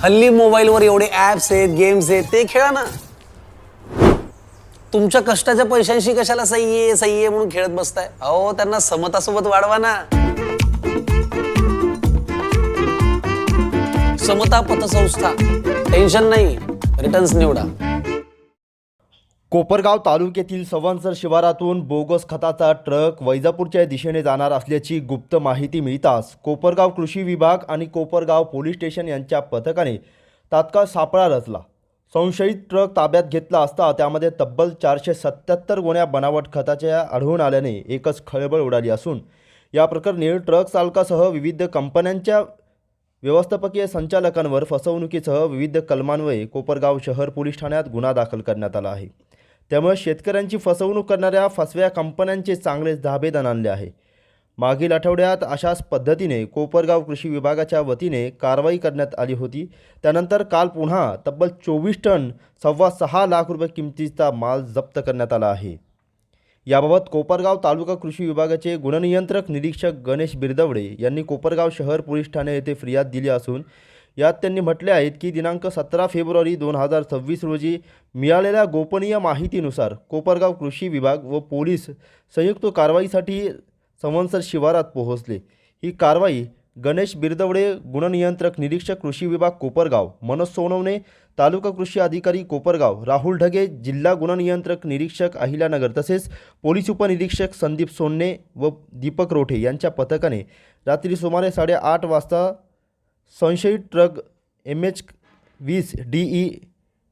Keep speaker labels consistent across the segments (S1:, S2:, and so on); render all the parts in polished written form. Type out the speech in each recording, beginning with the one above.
S1: हल्ली मोबाईलवर एवढे ऍप्स आहेत, गेम्स आहेत, ते खेळा ना. तुमच्या कष्टाच्या पैशांशी कशाला सही आहे म्हणून खेळत बसताय? अहो, त्यांना समतासोबत वाढवा ना. समता पतसंस्था, टेन्शन नाही, रिटर्न्स निवडा.
S2: कोपरगाव तालुक्यातील सवनसर शिवारातून बोगस खताचा ट्रक वैजापूरच्या दिशेने जाणार असल्याची गुप्त माहिती मिळताच कोपरगाव कृषी विभाग आणि कोपरगाव पोलीस स्टेशन यांच्या पथकाने तात्काळ सापळा रचला. संशयित ट्रक ताब्यात घेतला असता त्यामध्ये तब्बल 477 गोण्या बनावट खताच्या आढळून आल्याने एकच खळबळ उडाली असून या प्रकरणी ट्रक चालकासह विविध कंपन्यांच्या व्यवस्थापकीय संचालकांवर फसवणुकीसह विविध कलमान्वये कोपरगाव शहर पोलीस ठाण्यात गुन्हा दाखल करण्यात आला आहे. त्यामुळे शेतकऱ्यांची फसवणूक करणाऱ्या फसव्या कंपन्यांचे चांगलेच धाबे आणले आहे. मागील आठवड्यात अशाच पद्धतीने कोपरगाव कृषी विभागाच्या वतीने कारवाई करण्यात आली होती. त्यानंतर काल पुन्हा तब्बल 24 टन 6.25 लाख रुपये किमतीचा माल जप्त करण्यात आला आहे. याबाबत कोपरगाव तालुका कृषी विभागाचे गुणनियंत्रक निरीक्षक गणेश बिरदवडे यांनी कोपरगाव शहर पोलीस ठाणे येथे फिर्याद दिली असून यात त्यांनी म्हटले आहे की दिनांक 17 फेब्रुवारी 2026 रोजी मिळालेल्या गोपनीय माहितीनुसार कोपरगाव कृषी विभाग व पोलीस संयुक्त कारवाईसाठी सवनसर शिवारात पोहोचले. ही कारवाई गणेश बिरदवडे, गुणनियंत्रक निरीक्षक कृषी विभाग कोपरगाव, मनोज सोनवणे, तालुका कृषी अधिकारी कोपरगाव, राहुल ढगे, जिल्हा गुणनियंत्रक निरीक्षक अहिल्यानगर तसेच पोलीस उपनिरीक्षक संदीप सोन्ने व दीपक रोठे यांच्या पथकाने रात्री सुमारे 8:30 वाजता संशयित ट्रक MH20 DE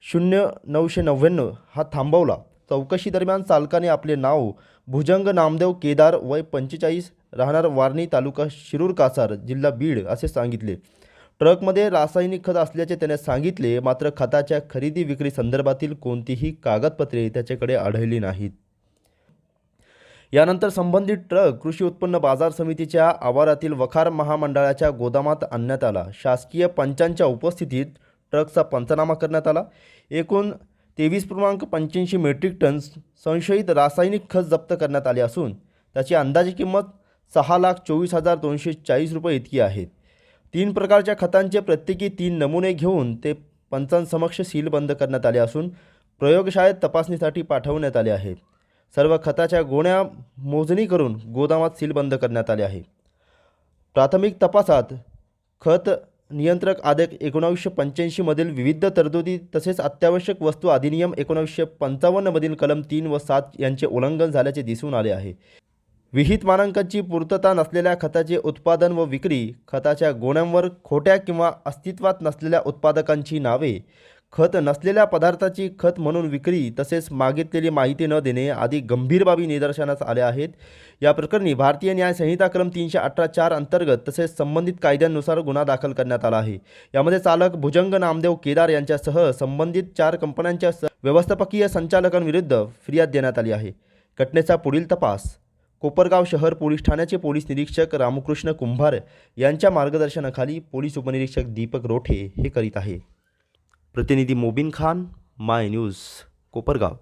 S2: 0999 हा थांबवला. चौकशी दरम्यान चालकाने आपले नाव भुजंग नामदेव केदार, वय 45, राहणार वारणी, तालुका शिरूर कासार, जिल्हा बीड असे सांगितले. ट्रकमध्ये रासायनिक खत असल्याचे त्याने सांगितले. मात्र खताच्या खरेदी विक्री संदर्भातील कोणतीही कागदपत्रे त्याच्याकडे आढळली नाहीत. यानंतर संबंधित ट्रक कृषी उत्पन्न बाजार समितीच्या आवारातील वखार महामंडळाच्या गोदामात आणण्यात आला. शासकीय पंचांच्या उपस्थितीत ट्रकचा पंचनामा करण्यात आला. एकूण 23.85 मेट्रिक टन संशयित रासायनिक खत जप्त करण्यात आले असून त्याची अंदाजे किंमत 6,24,240 रुपये इतकी आहे. 3 प्रकारच्या खतांचे प्रत्येकी 3 नमुने घेऊन ते पंचांसमक्ष सीलबंद करण्यात आले असून प्रयोगशाळेत तपासणीसाठी पाठवण्यात आले आहेत. सर्व खताच्या गोण्या मोजणी करून गोदामात सीलबंद करण्यात आले आहे. प्राथमिक तपासात खत नियंत्रक आदेश 1985 मधील विविध तरतुदी तसेच अत्यावश्यक वस्तू अधिनियम 1955 मधील कलम 3 व 7 यांचे उल्लंघन झाल्याचे दिसून आले आहे. विहित मानकांची पूर्तता नसलेल्या खताचे उत्पादन व विक्री, खताच्या गोण्यांवर खोट्या किंवा अस्तित्वात नसलेल्या उत्पादकांची नावे, खत नसलेल्या पदार्थाची खत म्हणून विक्री तसेच मागितलेली माहिती न देणे आदी गंभीर बाबी निदर्शनास आल्या आहेत. या प्रकरणी भारतीय न्याय संहिता कलम 318(4) अंतर्गत तसेच संबंधित कायद्यानुसार गुन्हा दाखल करण्यात आला आहे. यामध्ये चालक भुजंग नामदेव केदार यांच्यासह संबंधित 4 कंपन्यांच्या व्यवस्थापकीय संचालकांविरुद्ध फिर्याद देण्यात आली आहे. घटनेचा पुढील तपास कोपरगाव शहर पोलीस ठाण्याचे पोलीस निरीक्षक रामकृष्ण कुंभार यांच्या मार्गदर्शनाखाली पोलीस उपनिरीक्षक दीपक रोठे हे करीत आहे. प्रतिनिधी मोबिन खान, माय न्यूज, कोपरगाव.